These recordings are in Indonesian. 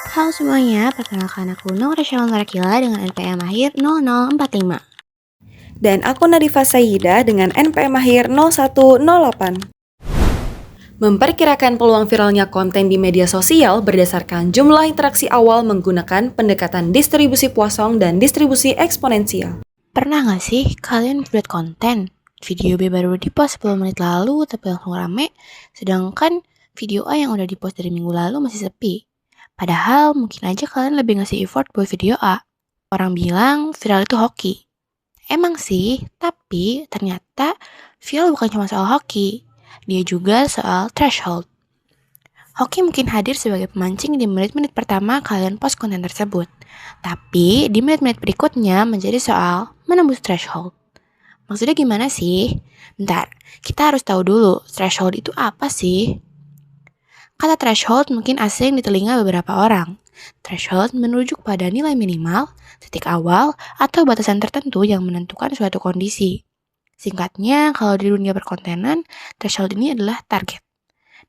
Halo semuanya, perkenalkan aku Nora Shawntarakila dengan NPM akhir 0045. Dan aku Nadifa Sayyida dengan NPM akhir 0108. Memperkirakan peluang viralnya konten di media sosial berdasarkan jumlah interaksi awal menggunakan pendekatan distribusi Poisson dan distribusi eksponensial. Pernah gak sih kalian buat konten? Video B baru di-post 10 menit lalu tapi langsung rame, sedangkan video A yang udah di-post dari minggu lalu masih sepi. Padahal mungkin aja kalian lebih ngasih effort buat video A. Orang bilang viral itu hoki. Emang sih, tapi ternyata viral bukan cuma soal hoki. Dia juga soal threshold. Hoki mungkin hadir sebagai pemancing di menit-menit pertama kalian post konten tersebut. Tapi di menit-menit berikutnya menjadi soal menembus threshold. Maksudnya gimana sih? Bentar, kita harus tahu dulu threshold itu apa sih? Kata threshold mungkin asing di telinga beberapa orang. Threshold merujuk pada nilai minimal, titik awal, atau batasan tertentu yang menentukan suatu kondisi. Singkatnya, kalau di dunia perkontenan, threshold ini adalah target.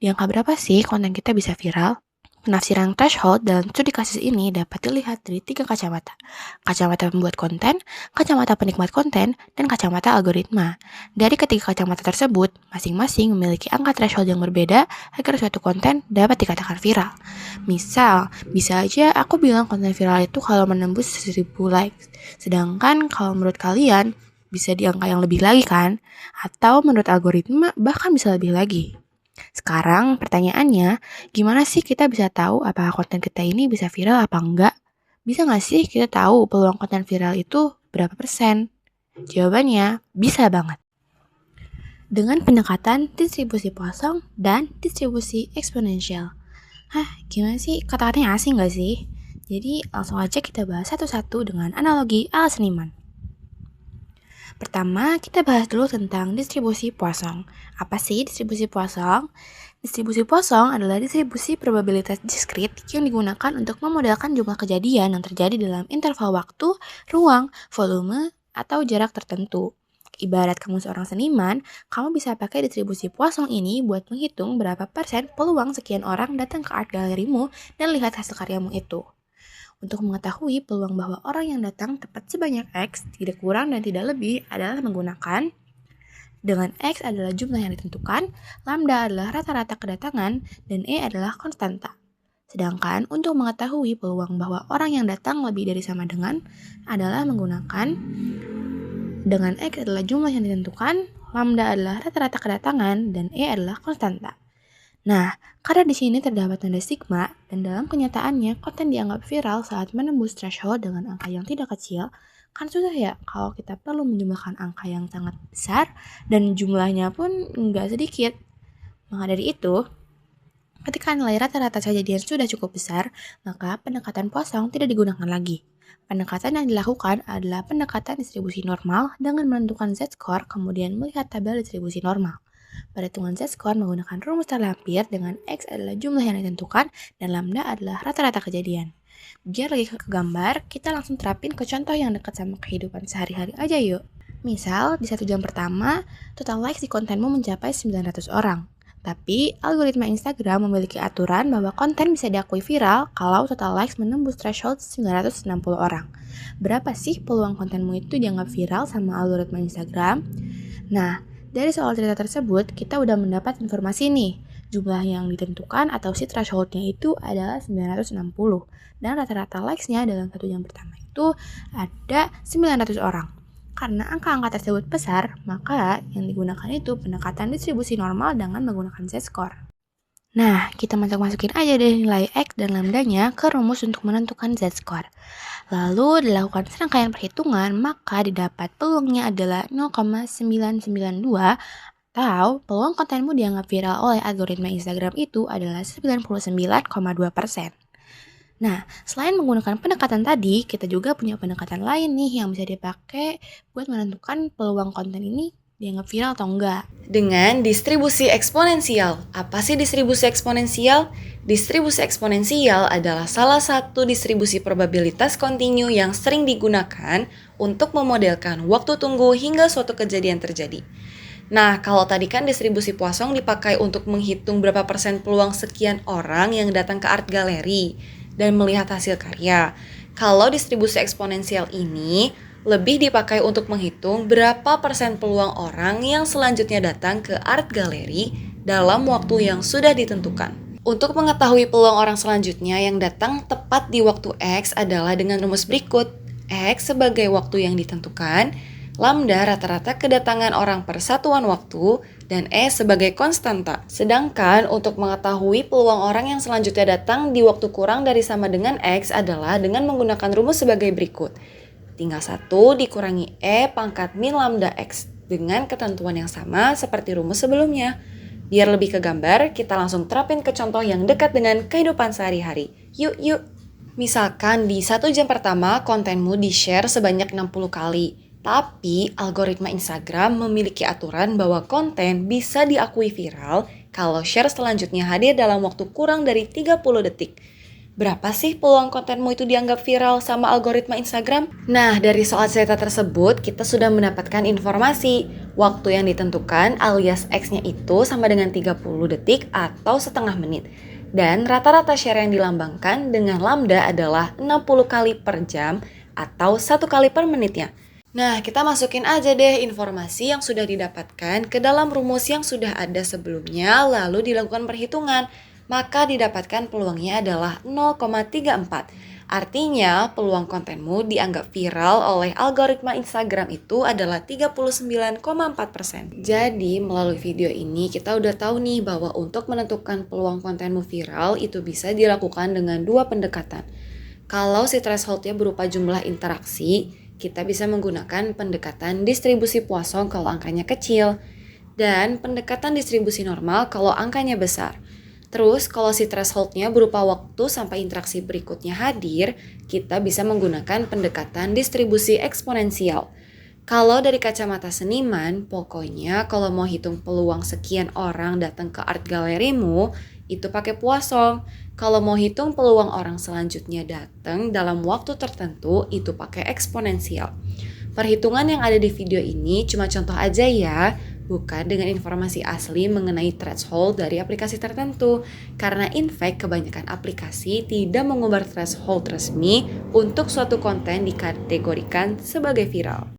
Di angka berapa sih konten kita bisa viral? Penafsiran threshold dalam studi kasus ini dapat dilihat dari 3 kacamata. Kacamata pembuat konten, kacamata penikmat konten, dan kacamata algoritma. Dari ketiga kacamata tersebut, masing-masing memiliki angka threshold yang berbeda agar suatu konten dapat dikatakan viral. Misal, bisa aja aku bilang konten viral itu kalau menembus 1000 likes. Sedangkan kalau menurut kalian, bisa di angka yang lebih lagi kan? Atau menurut algoritma bahkan bisa lebih lagi. Sekarang pertanyaannya, gimana sih kita bisa tahu apakah konten kita ini bisa viral apa enggak? Bisa nggak sih kita tahu peluang konten viral itu berapa persen? Jawabannya, bisa banget. Dengan pendekatan distribusi Poisson dan distribusi eksponensial. Gimana sih? Kata-katanya asing nggak sih? Jadi langsung aja kita bahas satu-satu dengan analogi ala seniman. Pertama, kita bahas dulu tentang distribusi Poisson. Apa sih distribusi Poisson? Distribusi Poisson adalah distribusi probabilitas diskrit yang digunakan untuk memodelkan jumlah kejadian yang terjadi dalam interval waktu, ruang, volume, atau jarak tertentu. Ibarat kamu seorang seniman, kamu bisa pakai distribusi Poisson ini buat menghitung berapa persen peluang sekian orang datang ke art galerimu dan lihat hasil karyamu itu. Untuk mengetahui peluang bahwa orang yang datang tepat sebanyak X, tidak kurang dan tidak lebih adalah menggunakan dengan X adalah jumlah yang ditentukan, lambda adalah rata-rata kedatangan, dan E adalah konstanta. Sedangkan untuk mengetahui peluang bahwa orang yang datang lebih dari sama dengan adalah menggunakan dengan X adalah jumlah yang ditentukan, lambda adalah rata-rata kedatangan, dan E adalah konstanta. Nah, karena di sini terdapat tanda sigma, dan dalam kenyataannya konten dianggap viral saat menembus threshold dengan angka yang tidak kecil, kan susah ya kalau kita perlu menjumlahkan angka yang sangat besar, dan jumlahnya pun nggak sedikit. Maka dari itu, ketika nilai rata-rata kejadian sudah cukup besar, maka pendekatan Poisson tidak digunakan lagi. Pendekatan yang dilakukan adalah pendekatan distribusi normal dengan menentukan z-score kemudian melihat tabel distribusi normal. Perhitungan z-score menggunakan rumus terlampir dengan X adalah jumlah yang ditentukan dan lambda adalah rata-rata kejadian. Biar lagi ke gambar, kita langsung terapin ke contoh yang dekat sama kehidupan sehari-hari aja yuk. Misal, di 1 jam pertama, total likes di kontenmu mencapai 900 orang. Tapi, algoritma Instagram memiliki aturan bahwa konten bisa diakui viral kalau total likes menembus threshold 960 orang. Berapa sih peluang kontenmu itu dianggap viral sama algoritma Instagram? Nah, dari soal cerita tersebut, kita udah mendapat informasi nih. Jumlah yang ditentukan atau si thresholdnya itu adalah 960. Dan rata-rata likes-nya dalam 1 jam pertama itu ada 900 orang. Karena angka-angka tersebut besar, maka yang digunakan itu pendekatan distribusi normal dengan menggunakan z-score. Nah, kita masukin aja deh nilai X dan lambdanya ke rumus untuk menentukan z-score. Lalu dilakukan serangkaian perhitungan, maka didapat peluangnya adalah 0,992 atau peluang kontenmu dianggap viral oleh algoritma Instagram itu adalah 99,2%. Nah, selain menggunakan pendekatan tadi, kita juga punya pendekatan lain nih yang bisa dipakai buat menentukan peluang konten ini dianggap viral atau enggak. Dengan distribusi eksponensial. Apa sih distribusi eksponensial? Distribusi eksponensial adalah salah satu distribusi probabilitas kontinu yang sering digunakan untuk memodelkan waktu tunggu hingga suatu kejadian terjadi. Nah, kalau tadi kan distribusi Poisson dipakai untuk menghitung berapa persen peluang sekian orang yang datang ke art galeri. dan melihat hasil karya. Kalau distribusi eksponensial ini lebih dipakai untuk menghitung berapa persen peluang orang yang selanjutnya datang ke art gallery dalam waktu yang sudah ditentukan. Untuk mengetahui peluang orang selanjutnya yang datang tepat di waktu X adalah dengan rumus berikut. X sebagai waktu yang ditentukan, lambda rata-rata kedatangan orang per satuan waktu, dan E sebagai konstanta. Sedangkan untuk mengetahui peluang orang yang selanjutnya datang di waktu kurang dari sama dengan X adalah dengan menggunakan rumus sebagai berikut. Tinggal 1 dikurangi E pangkat min lambda X dengan ketentuan yang sama seperti rumus sebelumnya. Biar lebih ke gambar, kita langsung terapin ke contoh yang dekat dengan kehidupan sehari-hari. Yuk! Misalkan di 1 jam pertama kontenmu di-share sebanyak 60 kali. Tapi algoritma Instagram memiliki aturan bahwa konten bisa diakui viral kalau share selanjutnya hadir dalam waktu kurang dari 30 detik. Berapa sih peluang kontenmu itu dianggap viral sama algoritma Instagram? Nah, dari soal cerita tersebut, kita sudah mendapatkan informasi. Waktu yang ditentukan alias X-nya itu sama dengan 30 detik atau setengah menit. Dan rata-rata share yang dilambangkan dengan lambda adalah 60 kali per jam atau 1 kali per menitnya. Nah, kita masukin aja deh informasi yang sudah didapatkan ke dalam rumus yang sudah ada sebelumnya, lalu dilakukan perhitungan. Maka didapatkan peluangnya adalah 0,34. Artinya, peluang kontenmu dianggap viral oleh algoritma Instagram itu adalah 39,4%. Jadi, melalui video ini kita udah tahu nih bahwa untuk menentukan peluang kontenmu viral itu bisa dilakukan dengan 2 pendekatan. Kalau si thresholdnya berupa jumlah interaksi, kita bisa menggunakan pendekatan distribusi Poisson kalau angkanya kecil, dan pendekatan distribusi normal kalau angkanya besar. Terus kalau si thresholdnya berupa waktu sampai interaksi berikutnya hadir, kita bisa menggunakan pendekatan distribusi eksponensial. Kalau dari kacamata seniman, pokoknya kalau mau hitung peluang sekian orang datang ke art galerimu, itu pakai Poisson. Kalau mau hitung peluang orang selanjutnya datang dalam waktu tertentu, itu pakai eksponensial. Perhitungan yang ada di video ini cuma contoh aja ya, bukan dengan informasi asli mengenai threshold dari aplikasi tertentu. Karena in fact kebanyakan aplikasi tidak mengumbar threshold resmi untuk suatu konten dikategorikan sebagai viral.